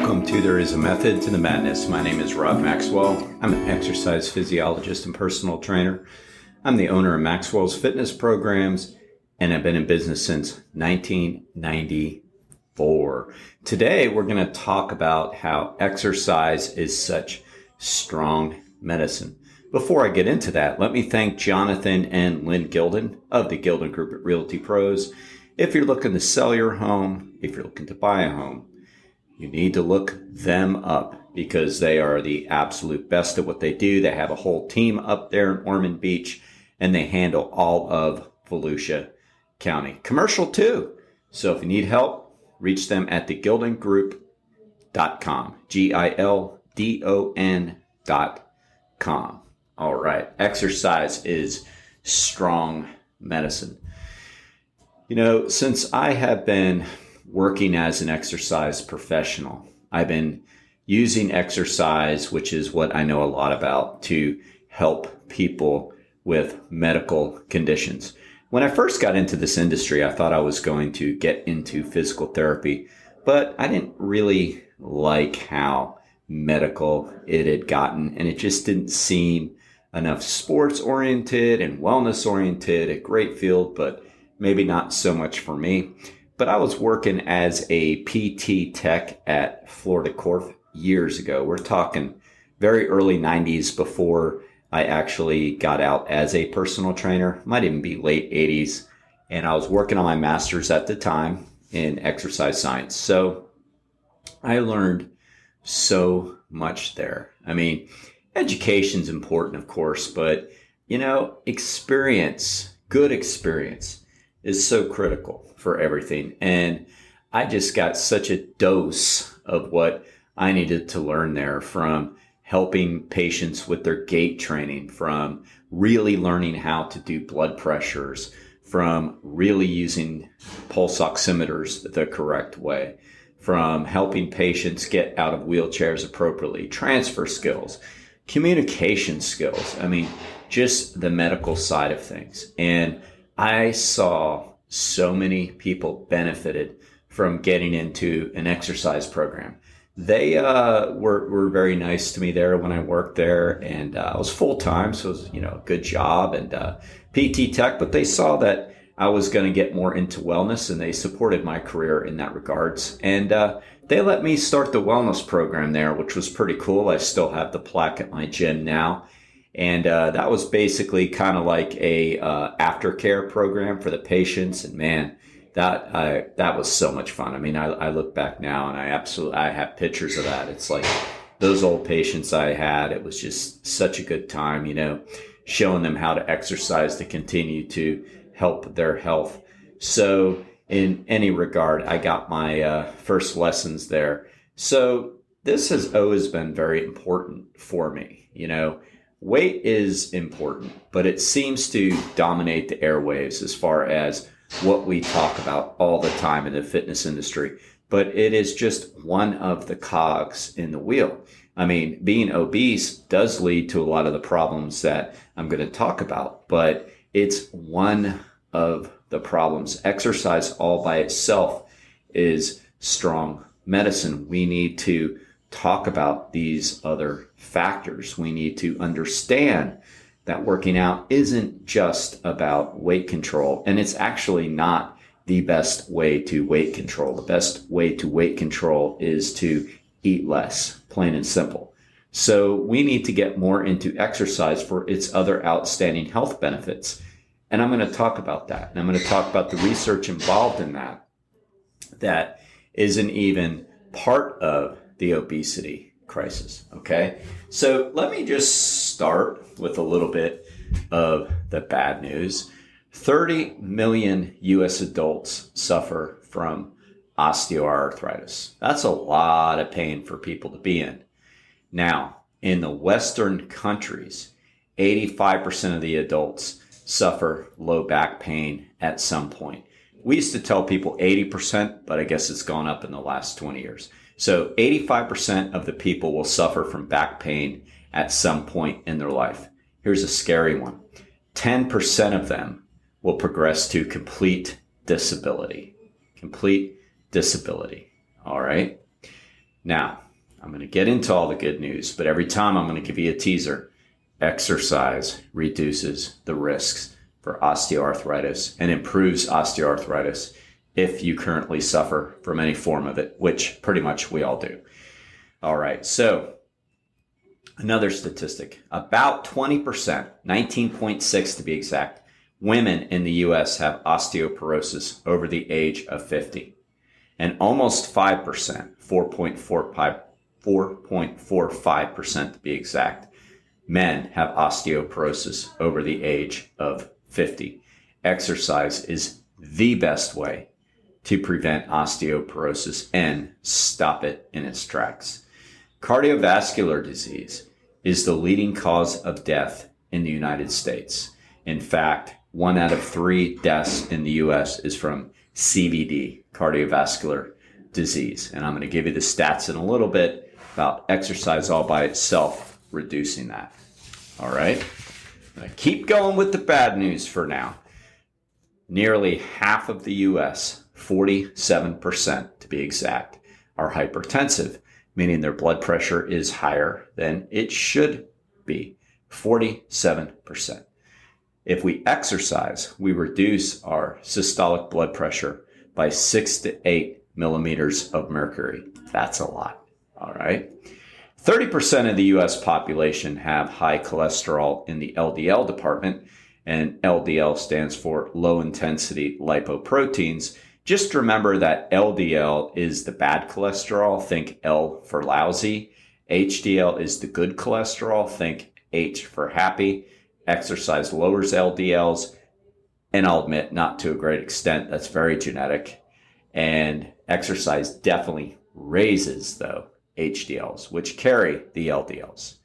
Welcome to There Is a Method to the Madness. My name is Rob Maxwell. I'm an exercise physiologist and personal trainer. I'm the owner of Maxwell's Fitness Programs, and I've been in business since 1994. Today, we're going to talk about how exercise is such strong medicine. Before I get into that, let me thank Jonathan and Lynn Gilden of the Gilden Group at Realty Pros. If you're looking to sell your home, if you're looking to buy a home, you need to look them up because they are the absolute best at what they do. They have a whole team up there in Ormond Beach, and they handle all of Volusia County. Commercial too. So if you need help, reach them at thegildengroup.com. GILDON.com. All right. Exercise is strong medicine. You know, since I have been working as an exercise professional, I've been using exercise, which is what I know a lot about, to help people with medical conditions. When I first got into this industry, I thought I was going to get into physical therapy, but I didn't really like how medical it had gotten, and it just didn't seem enough sports oriented and wellness oriented. A great field, but maybe not so much for me. But I was working as a PT tech at Florida Corp years ago. We're talking very early 90s before I actually got out as a personal trainer. Might even be late 80s. And I was working on my master's at the time in exercise science. So I learned so much there. I mean, education's important, of course, but, you know, experience, good experience is so critical for everything. And I just got such a dose of what I needed to learn there, from helping patients with their gait training, from really learning how to do blood pressures, from really using pulse oximeters the correct way, from helping patients get out of wheelchairs appropriately, transfer skills, communication skills. I mean, just the medical side of things. And I saw so many people benefited from getting into an exercise program. They were very nice to me there when I worked there, and I was full-time, so it was, you know, a good job and PT tech, but they saw that I was going to get more into wellness, and they supported my career in that regards. And they let me start the wellness program there, which was pretty cool. I still have the plaque at my gym now. And that was basically kind of like a aftercare program for the patients. And man, that was so much fun. I mean, I look back now and I have pictures of that. It's like those old patients I had. It was just such a good time, you know, showing them how to exercise to continue to help their health. So in any regard, I got my first lessons there. So this has always been very important for me, you know. Weight is important, but it seems to dominate the airwaves as far as what we talk about all the time in the fitness industry. But it is just one of the cogs in the wheel. I mean, being obese does lead to a lot of the problems that I'm going to talk about, but it's one of the problems. Exercise all by itself is strong medicine. We need to talk about these other factors. We need to understand that working out isn't just about weight control, and it's actually not the best way to weight control. The best way to weight control is to eat less, plain and simple. So we need to get more into exercise for its other outstanding health benefits. And I'm going to talk about that. And I'm going to talk about the research involved in that isn't even part of the obesity crisis. Okay. So let me just start with a little bit of the bad news. 30 million US adults suffer from osteoarthritis. That's a lot of pain for people to be in. Now, in the Western countries, 85% of the adults suffer low back pain at some point. We used to tell people 80%, but I guess it's gone up in the last 20 years. So 85% of the people will suffer from back pain at some point in their life. Here's a scary one. 10% of them will progress to complete disability. Complete disability. All right. Now, I'm going to get into all the good news, but every time I'm going to give you a teaser. Exercise reduces the risks for osteoarthritis and improves osteoarthritis if you currently suffer from any form of it, which pretty much we all do. All right, so another statistic, about 20%, 19.6 to be exact, women in the U.S. have osteoporosis over the age of 50. And almost 5%, 4.45% to be exact, men have osteoporosis over the age of 50. Exercise is the best way to prevent osteoporosis and stop it in its tracks. Cardiovascular disease is the leading cause of death in the United States. In fact, 1 out of 3 deaths in the U.S. is from CVD, cardiovascular disease. And I'm going to give you the stats in a little bit about exercise all by itself, reducing that. All right. I'm going to keep going with the bad news for now. Nearly half of the U.S., 47% to be exact, are hypertensive, meaning their blood pressure is higher than it should be. 47%. If we exercise, we reduce our systolic blood pressure by 6 to 8 millimeters of mercury. That's a lot. All right. 30% of the U.S. population have high cholesterol in the LDL department, and LDL stands for low intensity lipoproteins. Just remember that LDL is the bad cholesterol. Think L for lousy. HDL is the good cholesterol. Think H for happy. Exercise lowers LDLs, and I'll admit, not to a great extent. That's very genetic. And exercise definitely raises, though, HDLs, which carry the LDLs.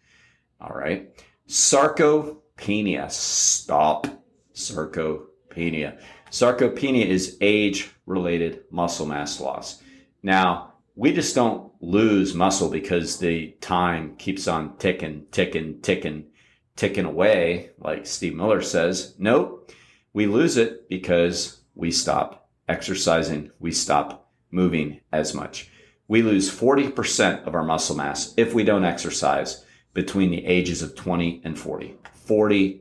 All right. Sarcopenia. Stop. Sarcopenia. Sarcopenia is age-related muscle mass loss. Now, we just don't lose muscle because the time keeps on ticking away, like Steve Miller says. Nope. We lose it because we stop exercising. We stop moving as much. We lose 40% of our muscle mass if we don't exercise between the ages of 20 and 40. 40%.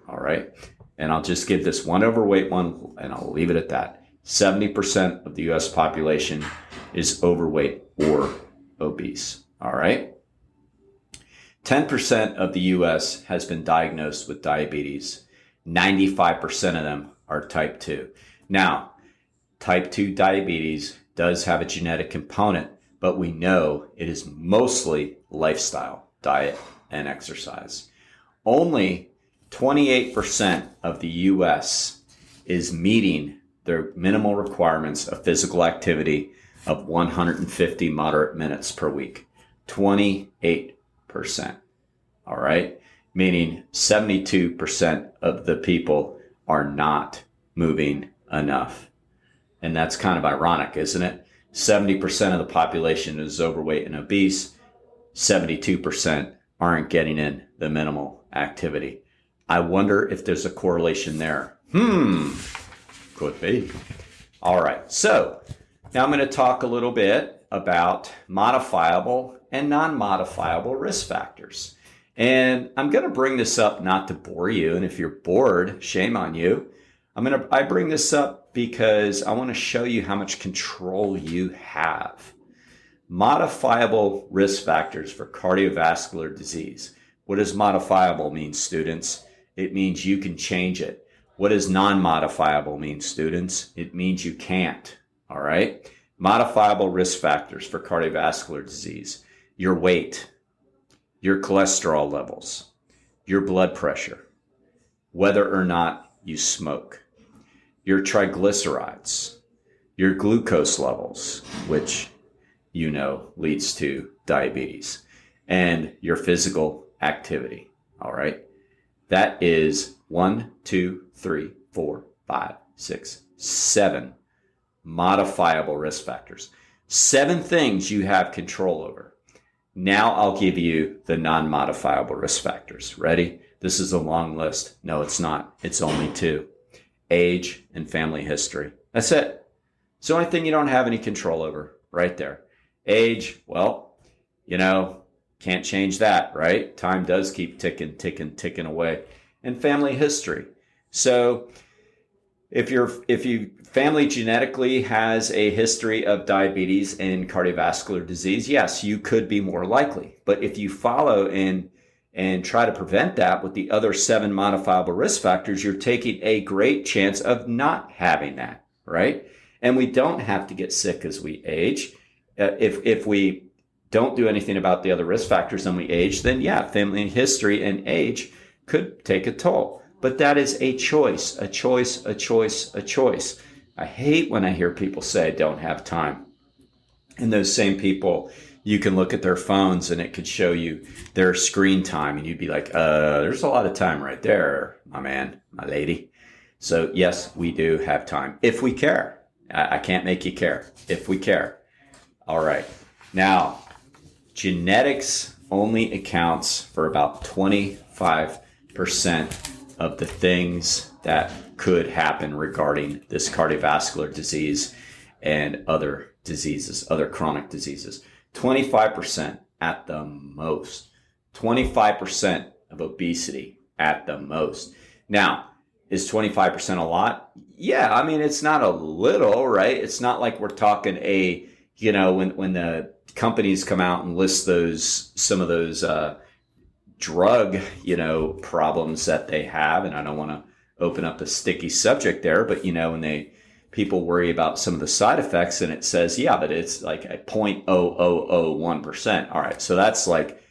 All right. And I'll just give this one overweight one, and I'll leave it at that. 70% of the U.S. population is overweight or obese. All right. 10% of the U.S. has been diagnosed with diabetes. 95% of them are type 2. Now, type 2 diabetes does have a genetic component, but we know it is mostly lifestyle, diet, and exercise. Only 28% of the U.S. is meeting their minimal requirements of physical activity of 150 moderate minutes per week. 28%. All right. Meaning 72% of the people are not moving enough. And that's kind of ironic, isn't it? 70% of the population is overweight and obese. 72% aren't getting in the minimal activity. I wonder if there's a correlation there. Could be. All right. So now I'm going to talk a little bit about modifiable and non-modifiable risk factors. And I'm going to bring this up not to bore you. And if you're bored, shame on you. I bring this up because I want to show you how much control you have. Modifiable risk factors for cardiovascular disease. What does modifiable mean, students? It means you can change it. What does non-modifiable mean, students? It means you can't. All right? Modifiable risk factors for cardiovascular disease. Your weight, your cholesterol levels, your blood pressure, whether or not you smoke, your triglycerides, your glucose levels, which you know leads to diabetes, and your physical activity. All right. That is 1, 2, 3, 4, 5, 6, 7 modifiable risk factors. 7 things you have control over. Now I'll give you the non-modifiable risk factors. Ready? This is a long list. No, it's not. It's only 2. Age and family history. That's it. It's the only thing you don't have any control over right there. Age, well, can't change that, right? Time does keep ticking away. And family history. So if you family genetically has a history of diabetes and cardiovascular disease, yes, you could be more likely. But if you follow and try to prevent that with the other 7 modifiable risk factors, you're taking a great chance of not having that, right? And we don't have to get sick as we age. If we don't do anything about the other risk factors and we age, then yeah, family history and age could take a toll. But that is a choice. I hate when I hear people say, I don't have time. And those same people, you can look at their phones and it could show you their screen time. And you'd be like, there's a lot of time right there, my man, my lady. So yes, we do have time if we care. I can't make you care if we care. All right. Now, genetics only accounts for about 25% of the things that could happen regarding this cardiovascular disease and other diseases, other chronic diseases. 25% at the most. 25% of obesity at the most. Now, is 25% a lot? Yeah, I mean, it's not a little, right? It's not like we're talking when the companies come out and list some of those drug, problems that they have. And I don't want to open up a sticky subject there, but when people worry about some of the side effects and it says, yeah, but it's like a 0.0001%. All right. So that's like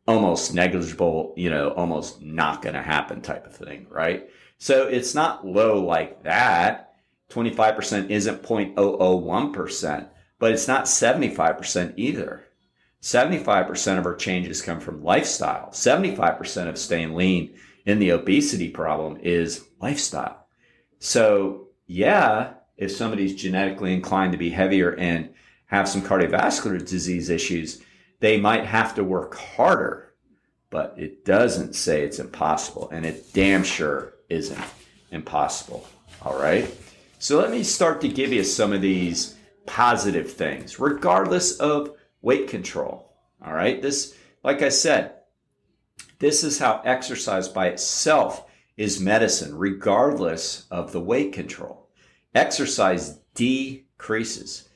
almost negligible, almost not going to happen type of thing. Right. So it's not low like that. 25% isn't 0.001%, but it's not 75% either. 75% of our changes come from lifestyle. 75% of staying lean in the obesity problem is lifestyle. So yeah, if somebody's genetically inclined to be heavier and have some cardiovascular disease issues, they might have to work harder, but it doesn't say it's impossible, and it damn sure isn't impossible. All right. So let me start to give you some of these positive things, regardless of weight control. All right. This, like I said, this is how exercise by itself is medicine, regardless of the weight control. Exercise decreases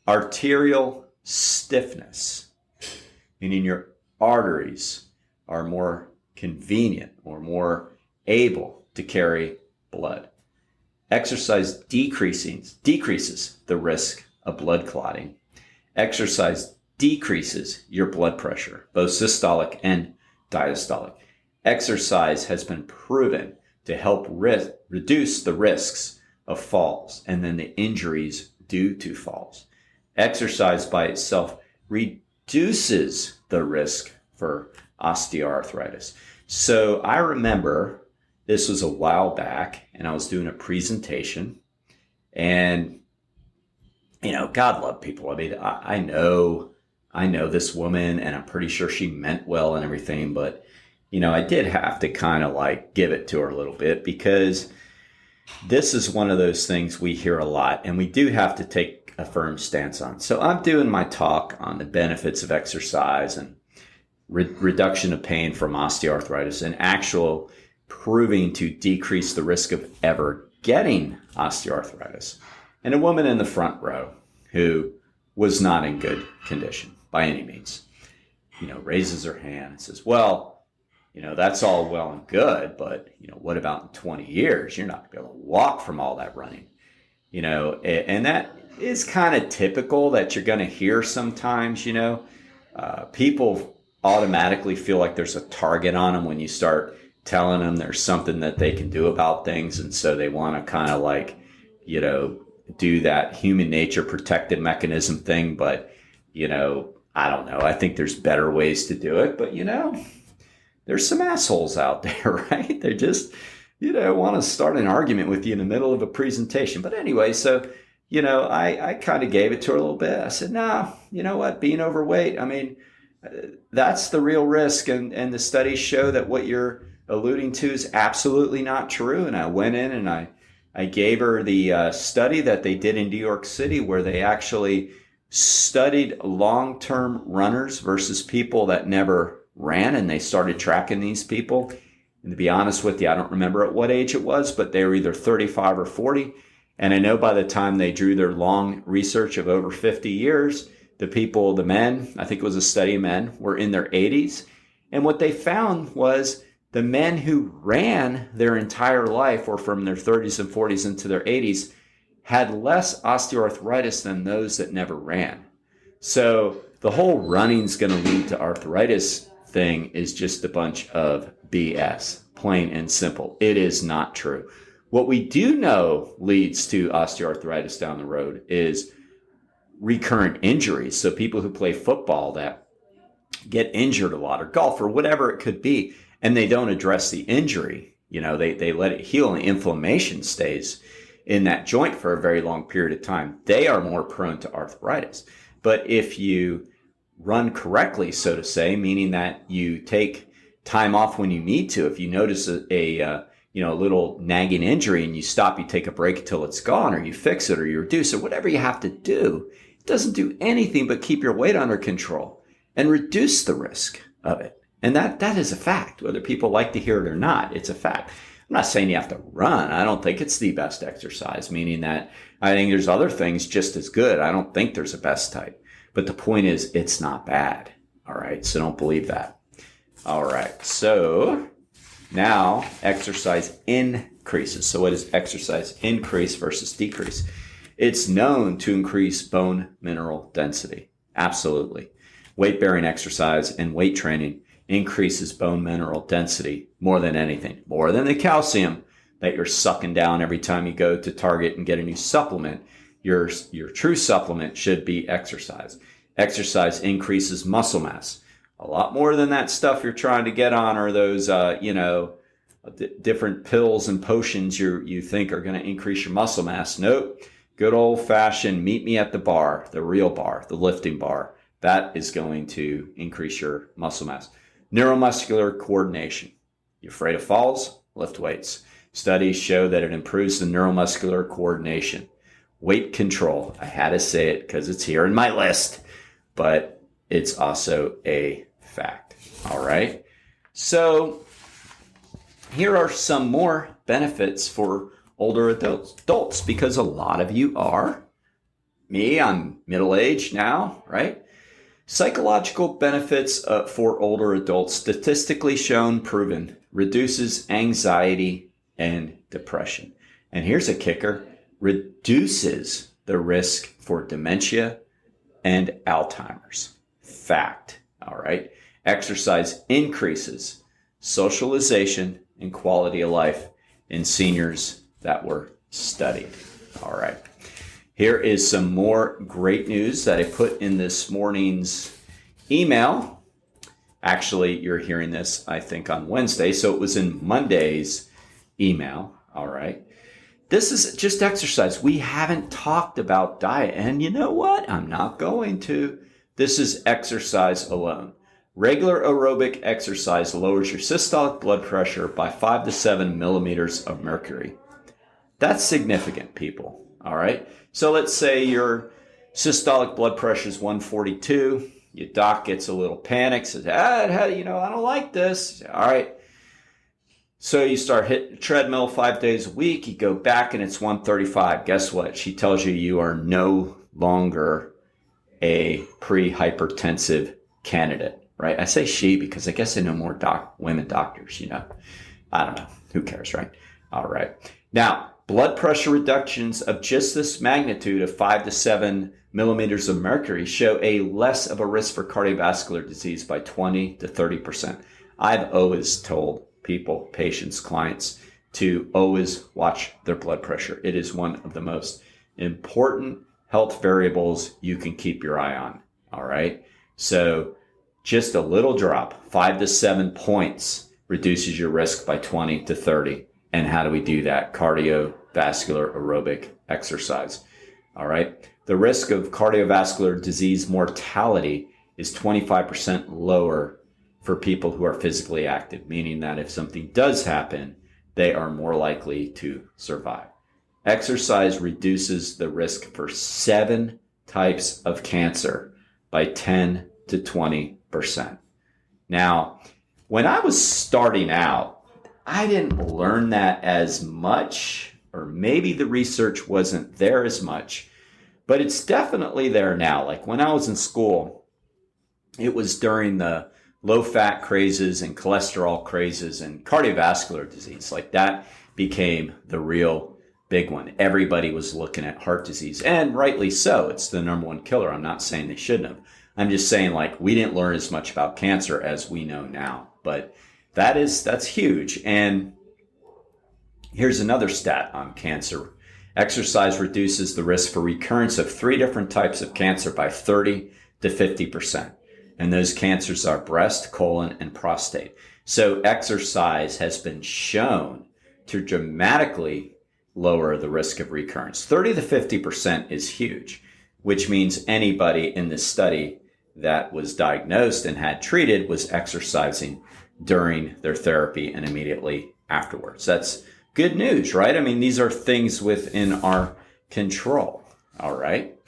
arterial stiffness, meaning your arteries are more convenient or more able to carry blood. Exercise decreases the risk of blood clotting. Exercise decreases your blood pressure, both systolic and diastolic. Exercise has been proven to help reduce the risks of falls and then the injuries due to falls. Exercise by itself reduces the risk for osteoarthritis. So I remember this was a while back and I was doing a presentation, and God love people. I mean, I know this woman and I'm pretty sure she meant well and everything, but I did have to kind of like give it to her a little bit, because this is one of those things we hear a lot and we do have to take a firm stance on. So I'm doing my talk on the benefits of exercise and reduction of pain from osteoarthritis and actual proving to decrease the risk of ever getting osteoarthritis. And a woman in the front row who was not in good condition by any means, raises her hand and says, well, that's all well and good, but, what about in 20 years? You're not going to be able to walk from all that running, and that is kind of typical that you're going to hear sometimes. People automatically feel like there's a target on them when you start telling them there's something that they can do about things. And so they want to kind of like, do that human nature protective mechanism thing. But, I don't know. I think there's better ways to do it. But, there's some assholes out there, right? They just, want to start an argument with you in the middle of a presentation. But anyway, so, I kind of gave it to her a little bit. I said, nah, you know what? Being overweight, I mean, that's the real risk. And the studies show that what you're alluding to is absolutely not true. And I went in and I gave her the study that they did in New York City, where they actually studied long-term runners versus people that never ran, and they started tracking these people. And to be honest with you, I don't remember at what age it was, but they were either 35 or 40. And I know by the time they drew their long research of over 50 years, the men, I think it was a study of men, were in their 80s. And what they found was the men who ran their entire life, or from their 30s and 40s into their 80s, had less osteoarthritis than those that never ran. So the whole running's going to lead to arthritis thing is just a bunch of BS, plain and simple. It is not true. What we do know leads to osteoarthritis down the road is recurrent injuries. So people who play football that get injured a lot, or golf, or whatever it could be, and they don't address the injury, they let it heal, and the inflammation stays in that joint for a very long period of time. They are more prone to arthritis. But if you run correctly, so to say, meaning that you take time off when you need to, if you notice a little nagging injury and you stop, you take a break until it's gone, or you fix it, or you reduce it, whatever you have to do, it doesn't do anything but keep your weight under control and reduce the risk of it. And that is a fact, whether people like to hear it or not. It's a fact. I'm not saying you have to run. I don't think it's the best exercise, meaning that I think there's other things just as good. I don't think there's a best type. But the point is, it's not bad. All right. So don't believe that. All right. So now exercise increases. So what is exercise increase versus decrease? It's known to increase bone mineral density. Absolutely. Weight-bearing exercise and weight training increases bone mineral density more than anything, more than the calcium that you're sucking down every time you go to Target and get a new supplement. Your true supplement should be exercise. Exercise increases muscle mass. A lot more than that stuff you're trying to get on, or those, different pills and potions you think are going to increase your muscle mass. Nope. Good old fashioned meet me at the bar, the real bar, the lifting bar. That is going to increase your muscle mass. Neuromuscular coordination. You afraid of falls? Lift weights. Studies show that it improves the neuromuscular coordination. Weight control. I had to say it because it's here in my list, but it's also a fact. All right. So here are some more benefits for older adults, because a lot of you are. Me, I'm middle-aged now, right? Psychological benefits for older adults, statistically shown, proven, reduces anxiety and depression. And here's a kicker, reduces the risk for dementia and Alzheimer's. Fact, all right? Exercise increases socialization and quality of life in seniors that were studied. All right. Here is some more great news that I put in this morning's email. Actually, you're hearing this, I think, on Wednesday, so it was in Monday's email. All right. This is just exercise. We haven't talked about diet, and you know what? I'm not going to. This is exercise alone. Regular aerobic exercise lowers your systolic blood pressure by 5 to 7 millimeters of mercury. That's significant, people. All right. So let's say your systolic blood pressure is 142. Your doc gets a little panicked, says, I don't like this. All right. So you start hitting the treadmill 5 days a week. You go back and it's 135. Guess what? She tells you are no longer a pre-hypertensive candidate, right? I say she because I guess I know more women doctors, I don't know. Who cares, right? All right. Now, blood pressure reductions of just this magnitude of 5 to 7 millimeters of mercury show a less of a risk for cardiovascular disease by 20 to 30%. I've always told people, patients, clients to always watch their blood pressure. It is one of the most important health variables you can keep your eye on. All right. So just a little drop, 5 to 7 points reduces your risk by 20 to 30. And how do we do that? Cardiovascular aerobic exercise. All right. The risk of cardiovascular disease mortality is 25% lower for people who are physically active, meaning that if something does happen, they are more likely to survive. Exercise reduces the risk for 7 types of cancer by 10 to 20%. Now, when I was starting out, I didn't learn that as much, or maybe the research wasn't there as much, but it's definitely there now. Like when I was in school, it was during the low-fat crazes and cholesterol crazes and cardiovascular disease. Like that became the real big one. Everybody was looking at heart disease, and rightly so. It's the number one killer. I'm not saying they shouldn't have. I'm just saying, like, we didn't learn as much about cancer as we know now. But that's huge. And here's another stat on cancer. Exercise reduces the risk for recurrence of 3 different types of cancer by 30 to 50%. And those cancers are breast, colon, and prostate. So exercise has been shown to dramatically lower the risk of recurrence. 30 to 50% is huge, which means anybody in this study that was diagnosed and had treated was exercising during their therapy and immediately afterwards. That's good news, right? I mean, these are things within our control, all right?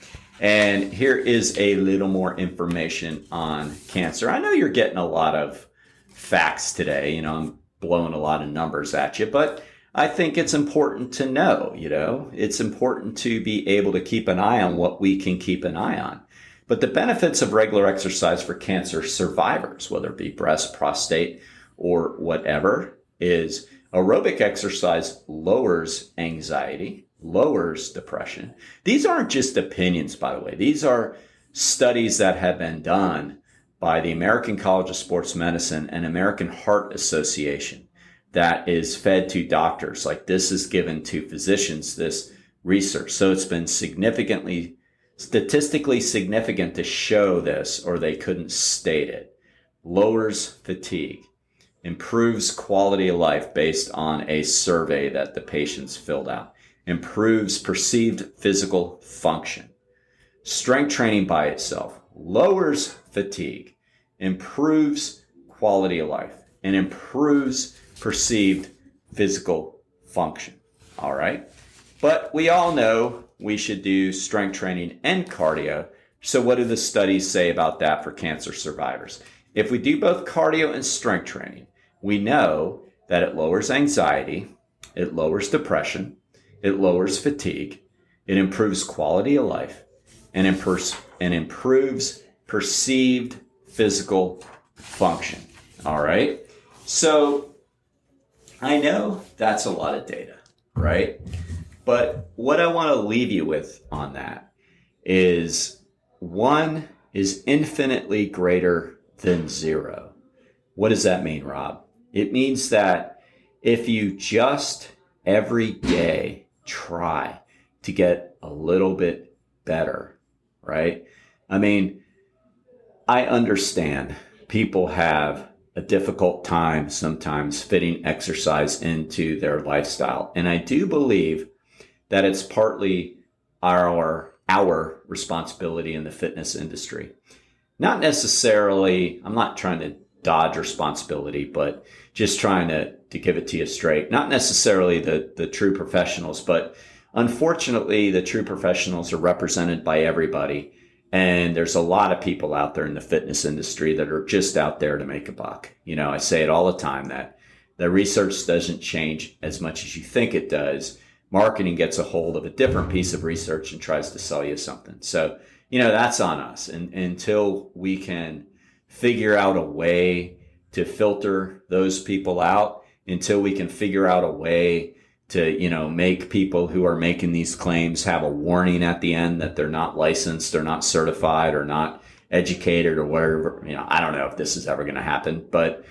And here is a little more information on cancer. I know you're getting a lot of facts today. I'm blowing a lot of numbers at you, but I think it's important to know, it's important to be able to keep an eye on what we can keep an eye on. But the benefits of regular exercise for cancer survivors, whether it be breast, prostate, or whatever, is aerobic exercise lowers anxiety, lowers depression. These aren't just opinions, by the way. These are studies that have been done by the American College of Sports Medicine and American Heart Association that is fed to doctors. Like this is given to physicians, this research. So it's been statistically significant to show this, or they couldn't state it. Lowers fatigue, improves quality of life based on a survey that the patients filled out, improves perceived physical function. Strength training by itself lowers fatigue, improves quality of life, and improves perceived physical function. All right. But we all know we should do strength training and cardio. So what do the studies say about that for cancer survivors? If we do both cardio and strength training, we know that it lowers anxiety, it lowers depression, it lowers fatigue, it improves quality of life, and improves perceived physical function. All right. So I know that's a lot of data, right? But what I want to leave you with on that is 1 is infinitely greater than 0. What does that mean, Rob? It means that if you just every day try to get a little bit better, right? I mean, I understand people have a difficult time sometimes fitting exercise into their lifestyle. And I do believe that it's partly our responsibility in the fitness industry. Not necessarily, I'm not trying to dodge responsibility, but just trying to give it to you straight. Not necessarily the true professionals, but unfortunately, the true professionals are represented by everybody. And there's a lot of people out there in the fitness industry that are just out there to make a buck. I say it all the time that the research doesn't change as much as you think it does. Marketing gets a hold of a different piece of research and tries to sell you something. So, that's on us. And until we can figure out a way to filter those people out, until we can figure out a way to, make people who are making these claims have a warning at the end that they're not licensed or not certified or not educated or whatever. I don't know if this is ever going to happen, but,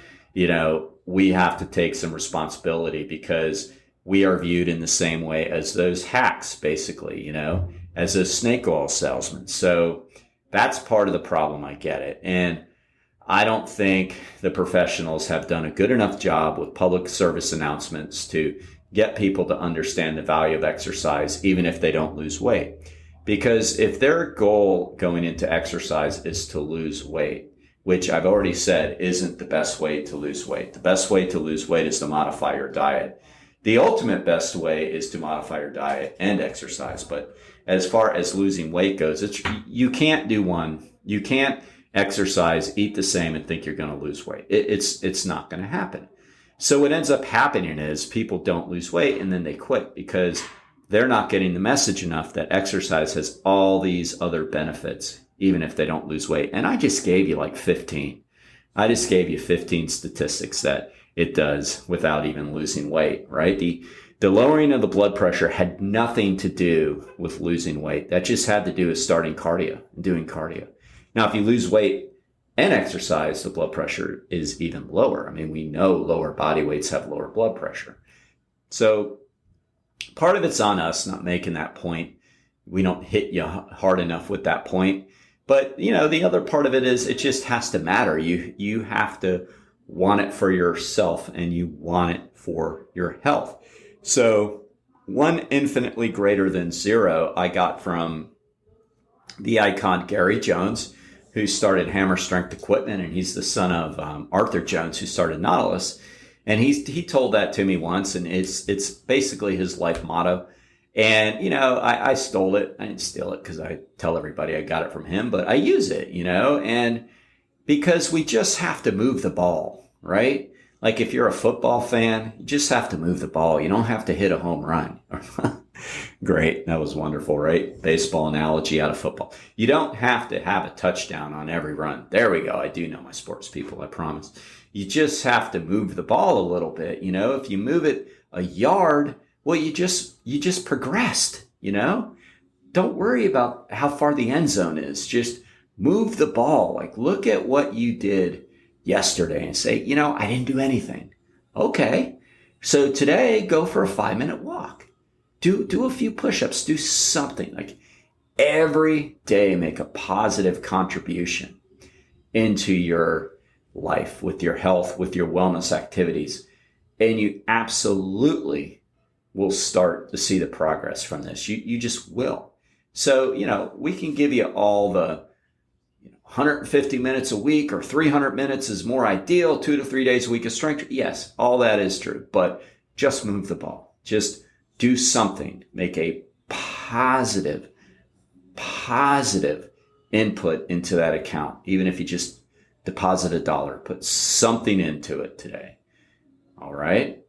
we have to take some responsibility because we are viewed in the same way as those hacks, basically, as those snake oil salesmen. So that's part of the problem. I get it. And I don't think the professionals have done a good enough job with public service announcements to get people to understand the value of exercise, even if they don't lose weight. Because if their goal going into exercise is to lose weight, which I've already said isn't the best way to lose weight. The best way to lose weight is to modify your diet. The ultimate best way is to modify your diet and exercise. But as far as losing weight goes, you can't do one. You can't exercise, eat the same, and think you're going to lose weight. It's not going to happen. So what ends up happening is people don't lose weight and then they quit because they're not getting the message enough that exercise has all these other benefits, even if they don't lose weight. And I just gave you like 15. I just gave you 15 statistics that it does without even losing weight, right? The lowering of the blood pressure had nothing to do with losing weight. That just had to do with starting cardio and doing cardio. Now, if you lose weight and exercise, the blood pressure is even lower. I mean, we know lower body weights have lower blood pressure. So part of it's on us not making that point. We don't hit you hard enough with that point. But, the other part of it is it just has to matter. You have to want it for yourself and you want it for your health. So 1 infinitely greater than 0 I got from the icon Gary Jones, who started Hammer Strength Equipment, and he's the son of Arthur Jones, who started Nautilus. And he told that to me once, and it's basically his life motto. And, I stole it. I didn't steal it because I tell everybody I got it from him, but I use it, and because we just have to move the ball, right? Like if you're a football fan, you just have to move the ball. You don't have to hit a home run. Great. That was wonderful, right? Baseball analogy out of football. You don't have to have a touchdown on every run. There we go. I do know my sports people, I promise. You just have to move the ball a little bit. If you move it a yard, well, you just progressed, Don't worry about how far the end zone is. Just move the ball. Like look at what you did yesterday and say, I didn't do anything. Okay. So today go for a 5-minute walk. Do a few push-ups, do something. Like every day make a positive contribution into your life, with your health, with your wellness activities. And you absolutely will start to see the progress from this. You just will. So, we can give you all the 150 minutes a week or 300 minutes is more ideal, 2 to 3 days a week of strength. Yes, all that is true, but just move the ball. Just do something. Make a positive input into that account. Even if you just deposit $1, put something into it today. All right.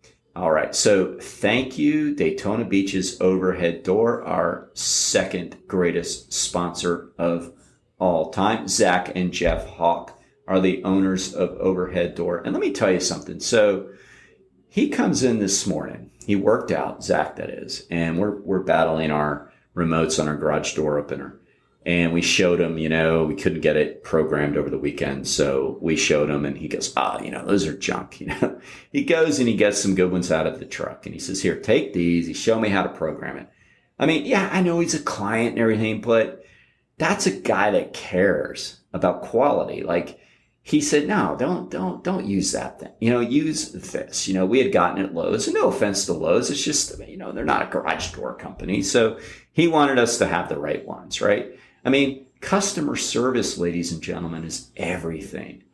So thank you, Daytona Beach's Overhead Door, our second greatest sponsor of all time. Zach and Jeff Hawk are the owners of Overhead Door. And let me tell you something. So he comes in this morning. He worked out, Zach that is, and we're battling our remotes on our garage door opener. And we showed him, we couldn't get it programmed over the weekend. So we showed him and he goes, those are junk, He goes and he gets some good ones out of the truck. And he says, here, take these. He showed me how to program it. I mean, yeah, I know he's a client and everything, but that's a guy that cares about quality. Like he said, no, don't use that thing. Use this. We had gotten it Lowe's. And no offense to Lowe's. It's just, they're not a garage door company. So he wanted us to have the right ones, right? I mean, customer service, ladies and gentlemen, is everything.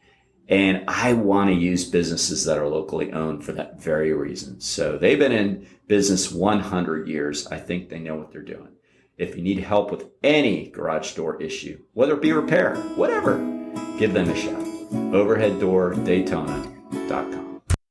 And I want to use businesses that are locally owned for that very reason. So they've been in business 100 years. I think they know what they're doing. If you need help with any garage door issue, whether it be repair, whatever, give them a shout. OverheadDoorDaytona.com.